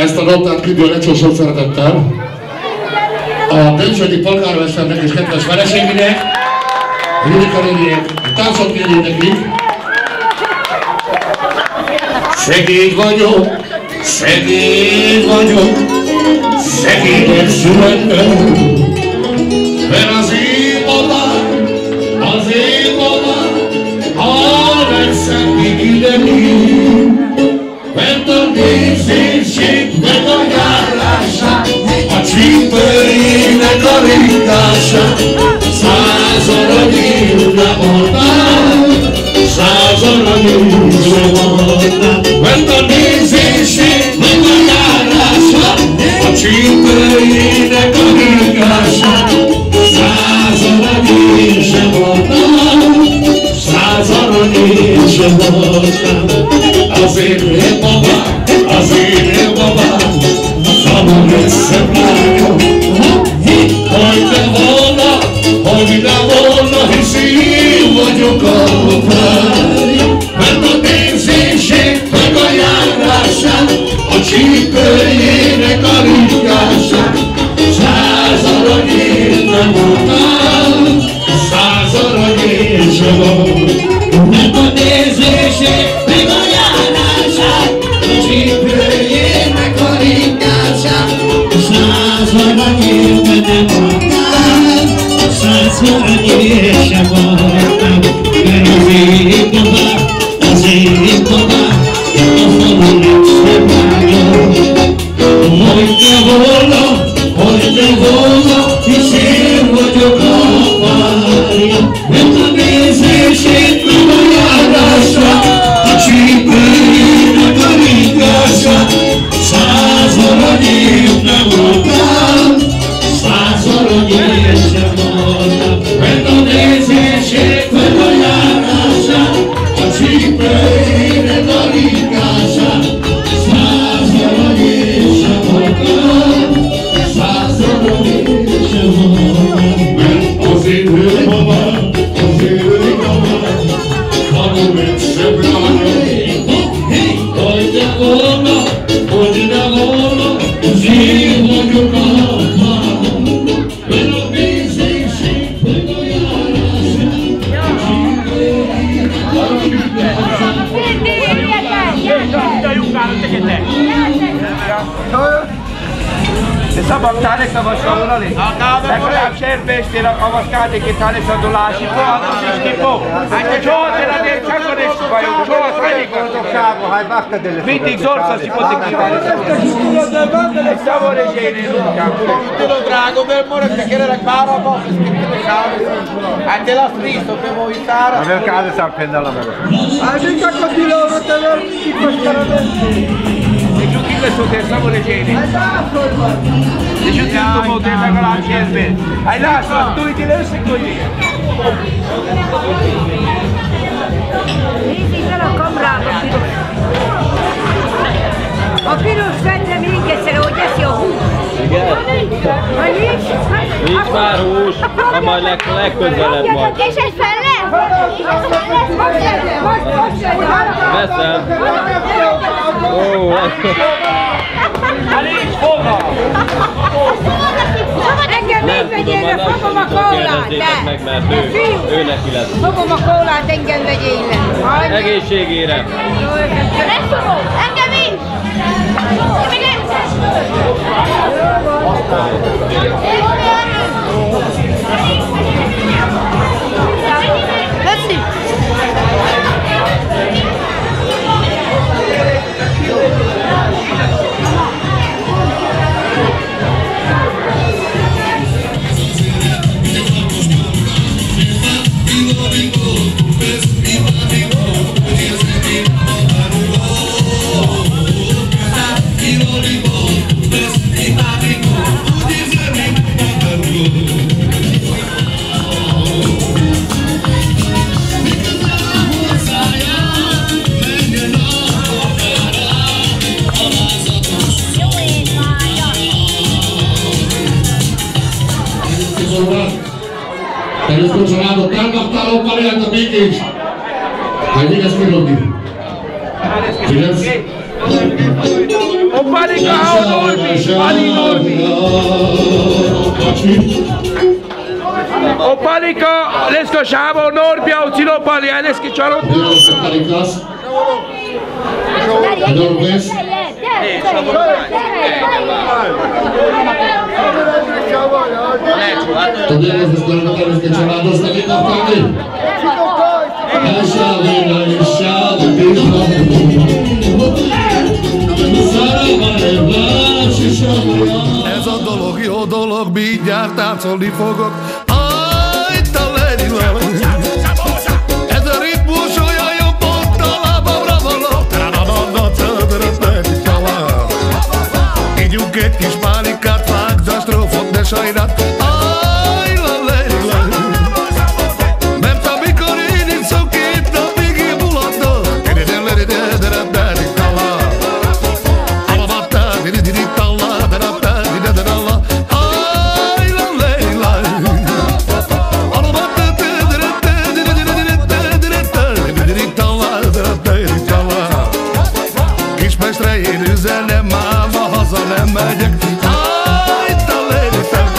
Ezt a notát küldjön Lecsó sok szeretettel a Dömsödi polgármesternek és kedves feleségének, Judika néninek, egy táncot kérjük nekik. Szegény vagyok, szegények születtem, mert az én babám, a legszebbik idegén, mert a nézését meg a járását, a csípőjének a ringását, 100 aranyért nem adnám, 100 aranyért sem adnám, mert a nézését meg a járását, a csípőjének a ringását, 100 aranyért sem adnám, 100 aranyért sem adnám. Az én babám, szabad eszem lánya, hogy ne volna, hisz én vagyok a párja, mert a nézését meg a járását, a csípőjének a ringását, 100 aranyért nem adnám, 100 aranyért sem adnám, mert a nézését meg a járását, a csípőjének a ringását, 100 aranyért nem adnám, 100 aranyért sem adnám, mert az én babám, a falu legszebb lánya, hogy ne volna, hisz én vagyok a párja, mert a nézését meg a járását, a csípőjének a ringását, 100 aranyért nem adnám, 100 aranyért sem adnám, mert a nézését Ne szabadtál ezt a vasavonali? Legalább serpéstél a kavaszkádékítál és a dolási po, a kis tipo. Hát soha te nem ér csak a nézd vagyok, soha szedjük. Mindig zorca si potik kívánni. Egy szavon és én Tilo drago, per more te chiedere paramo, a te la stristo per voi Sara. A mercado sta prendendo la mano. A mica continua a tenere tipo scaramenti. E giù chi questo te szavon és én. E giù ti tomo te legalább serpés. Hai lászló, tújti le összekodjék. Nézzék el a kamrába, piros. A piros vette még egyszer, hogy eszi a hús. Igen? Ha nincs? Nincs már hús, ha majd legközelebb majd. És egy felle? Veszem. Ó, nincs foga! Engem még vegyél, de fogom a kólát, meg, mert ő neki lesz. Fogom a kólát, engem vegyél le. Egészségére. Engem is! Köszi! Teruscontrolato, calma, pariata, Mikis. Hai mica schirrotti. O panika, o normi, pani normi. O panika, lesko šavo, norbja, u cilopali, a leski čarot. Panikas. Adolfes. Dobbiamo festeggiare che c'è la nostra vita tardi. Ez a dolog jó dolog, mindjárt táncolni fogok. Ajta legyilál. Ez a ritmus olyan jó, pont a lábamra való. Ígyunk egy kis pálinkát, vágd a strófot, de sajnát. Ajla legyilál. Mert amikor én iszom, 2 napig én mulatnom. Kismestre én üzenem, máma haza nem megyek. Ajta legyilál.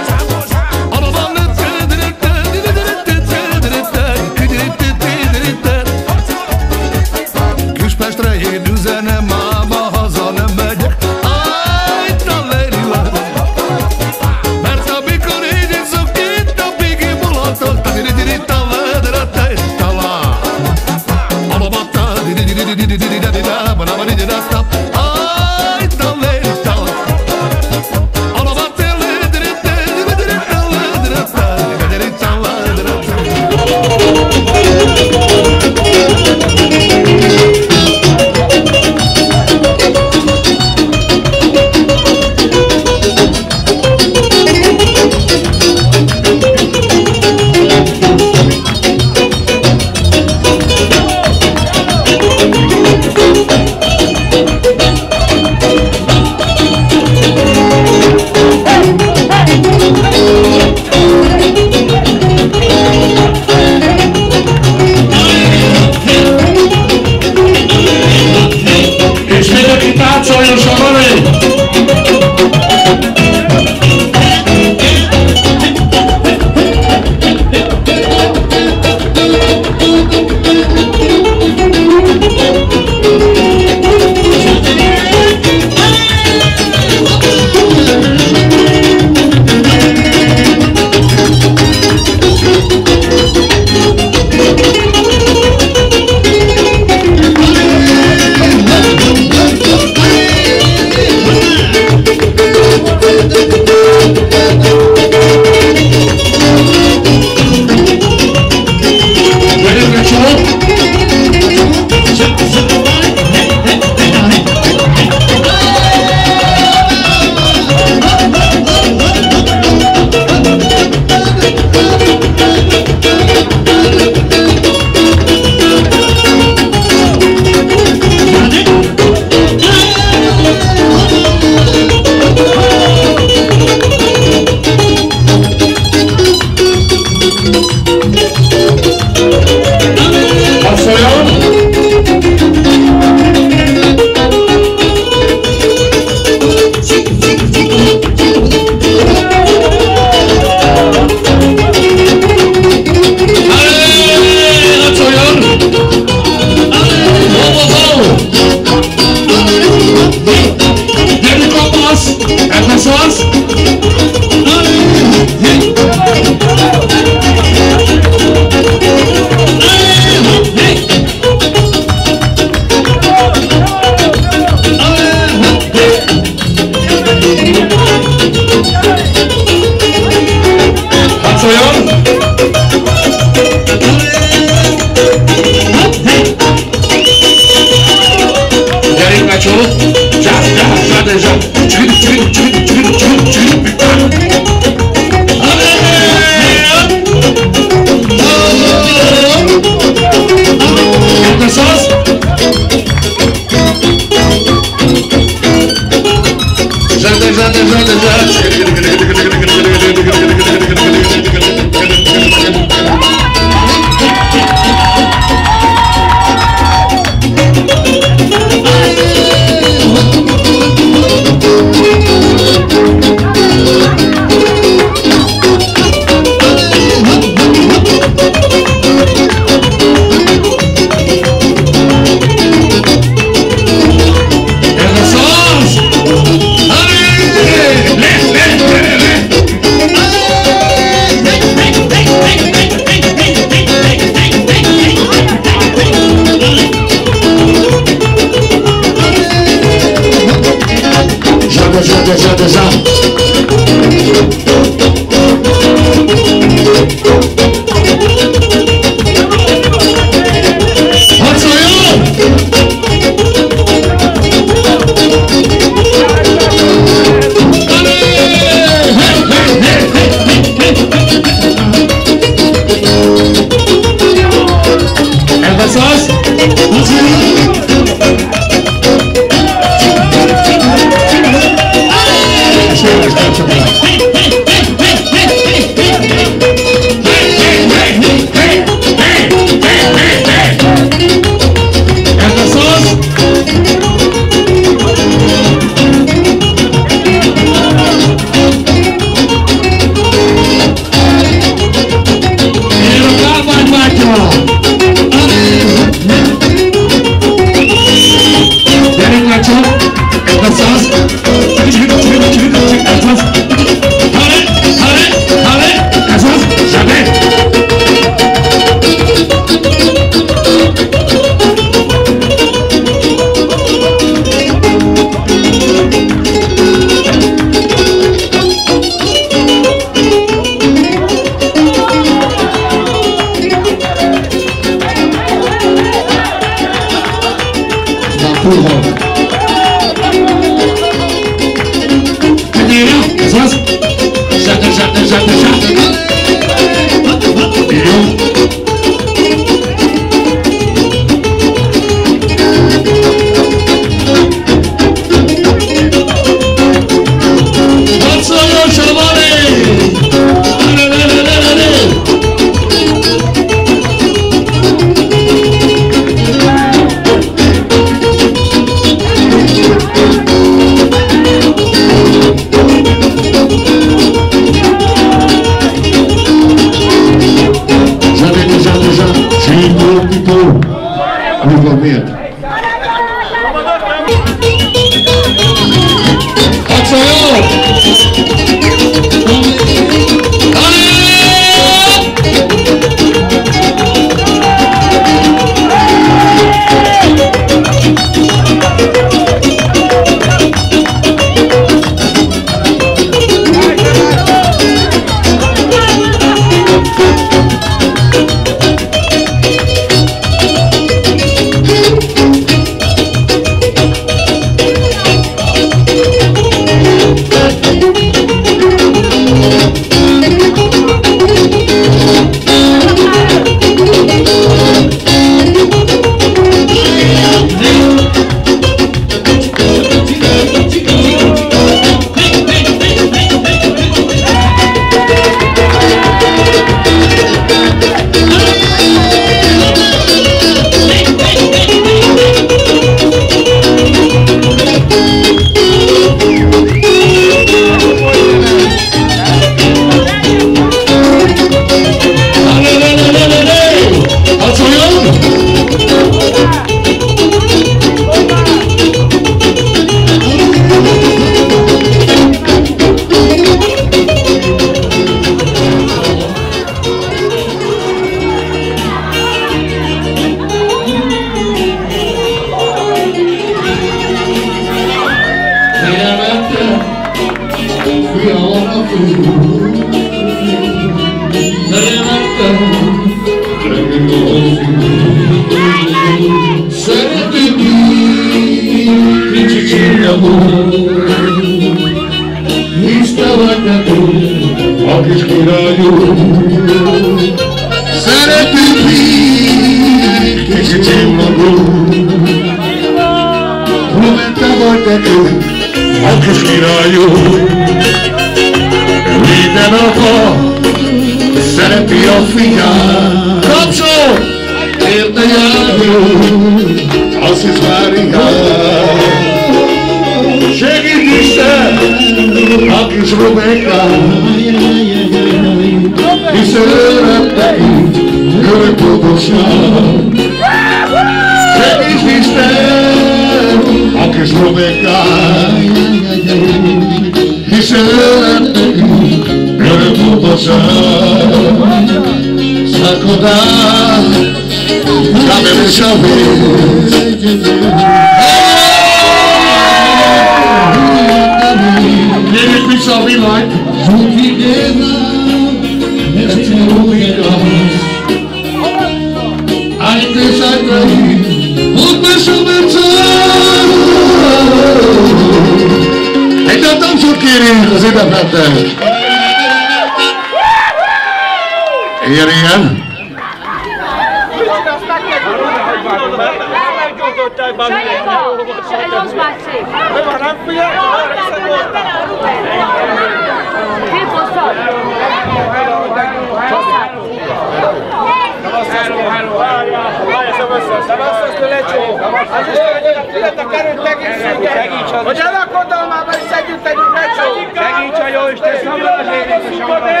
Hogy a lakodalmában is szedjük egy recsó! Segíts a Jóisten, szabad az élet és a ez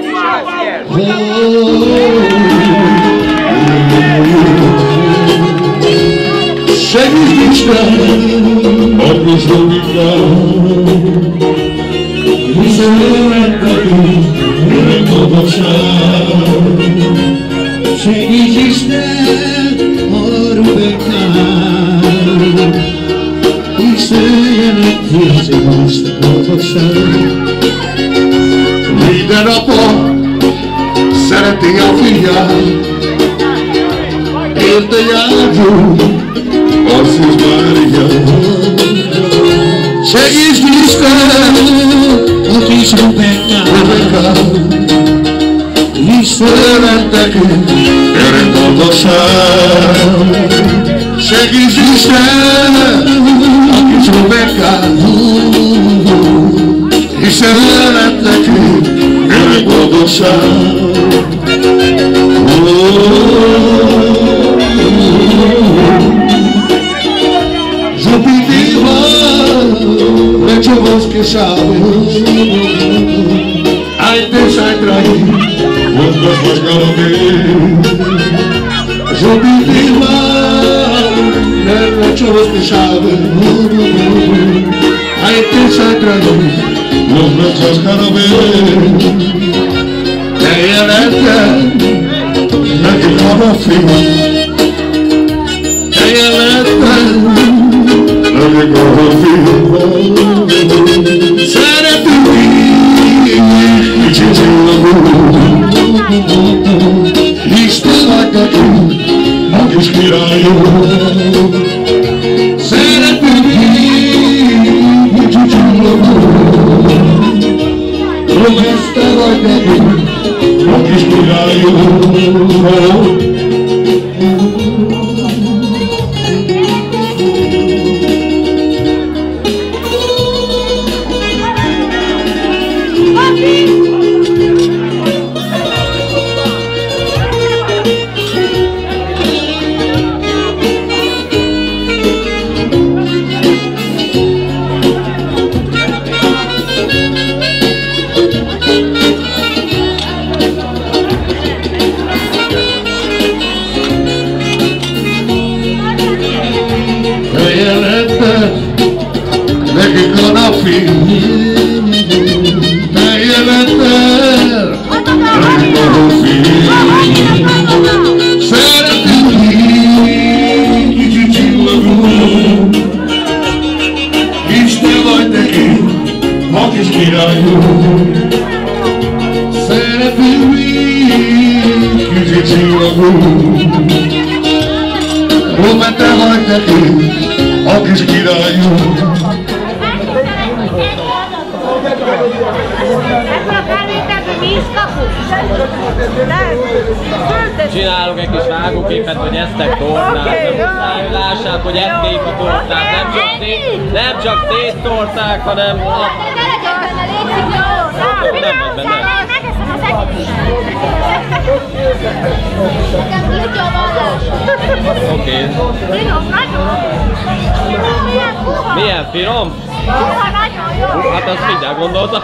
is lesz ilyen! Segíts Isten, akkor szolgálj, hiszen öreg nekünk, öreg boldogság. Segíts Isten, a Rubeknál, hiszen érzik azt a boldogság. Minden apa szereti a fiát, érte járjunk, Asszus Mária. Segíts Isten, a kis Rebekát, szeret nekünk, öreg boldogság. Segíts Isten, a kis Rebekát, hiszen szeret nekünk, öreg boldogság. Żobidiła, leczowo skieszały, aj też aj traji, łądko złożgalowy. Żobidiła, leczowo skieszały, aj też aj traji, łądko złożgalowy. Te jelente, nekik havafi, te jelente, nekik havafi. Szeretünk így, kicsi csillagunk, Isten vagy nekünk, a kis királyunk. Szeretünk így, kicsi csillagunk, Isten vagy nekünk, a kis királyunk. te jöttél, megmondom szeretünk így kicsi csillagunk, és te vagy nekünk a kis királyunk. Szeretünk így kicsi csillagunk, ó, mert te vagy nekünk a kis királyunk. Csinálok egy kis vágóképet, hogy esztek tortát, lássák, hogy ették a tortát, nem csak szétttorták, hanem... Nem vagy benne. Oké. Milyen finom? Hát azt mindjárt gondoltam.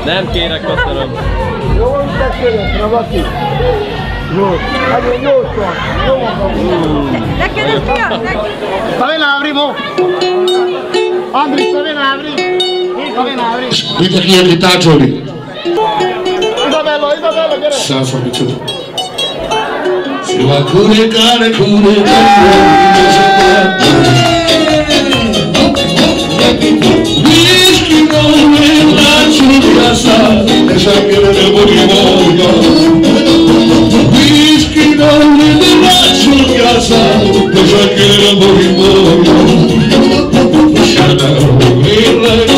Nem kérek, köszönöm. Jó, tetszett, Ravaki. Jó, nagyon jó van. Neked ez mi az? Sta bene avrimo. Andri, sta bene avri. Sta bene avri. Mindenki érti táncolni. Isabello, gyere. Száfa, micsoda. Si va a curicare, Whisky rolling like Juliasa, esa que le morimos. Whisky rolling like Juliasa, esa que le morimos. Shadow, like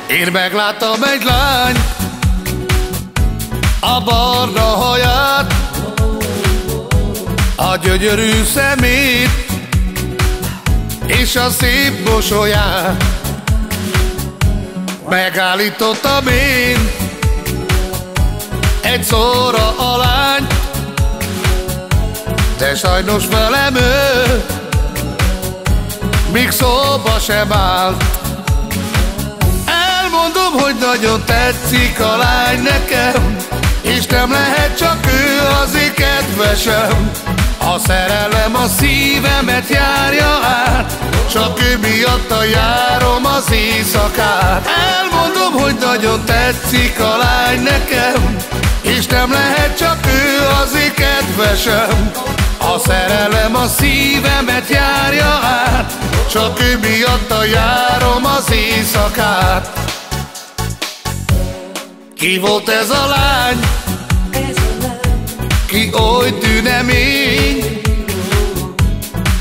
Én megláttam egy lány, a barna haját, a gyönyörű szemét, és a szép mosolyát. Megállítottam én egy szóra a lány, de sajnos velem ő még szóba sem áll. Elmondom Elmondom, hogy nagyon tetszik a lány nekem, és nem lehet csak ő az én kedvesem. A szerelem a szívemet járja át, csak ő miatta járom az éjszakát. Elmondom, hogy nagyon tetszik a lány nekem, és nem lehet csak ő az én kedvesem. A szerelem a szívemet járja át, csak ő miatta járom az éjszakát. Ki volt ez a lány? Ki oly tünemény,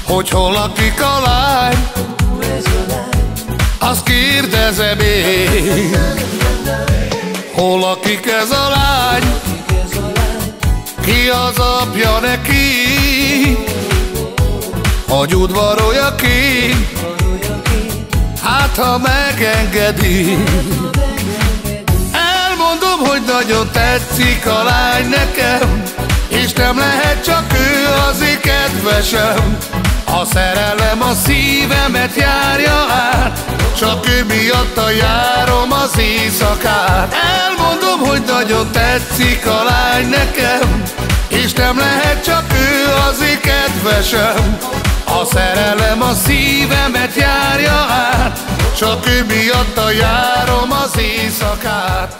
hogy hol lakik a lány? Azt kérdezem én. Hol lakik ez a lány? Ki az apja neki, hogy udvaroljak én? Hát ha megengedi. Elmondom, hogy nagyon tetszik a lány nekem, és nem lehet csak ő az én kedvesem. A szerelem a szívemet járja át, csak ő miatta járom az éjszakát. Elmondom, hogy nagyon tetszik a lány nekem, és nem lehet csak ő az én kedvesem. A szerelem a szívemet járja át, csak ő miatta járom az éjszakát.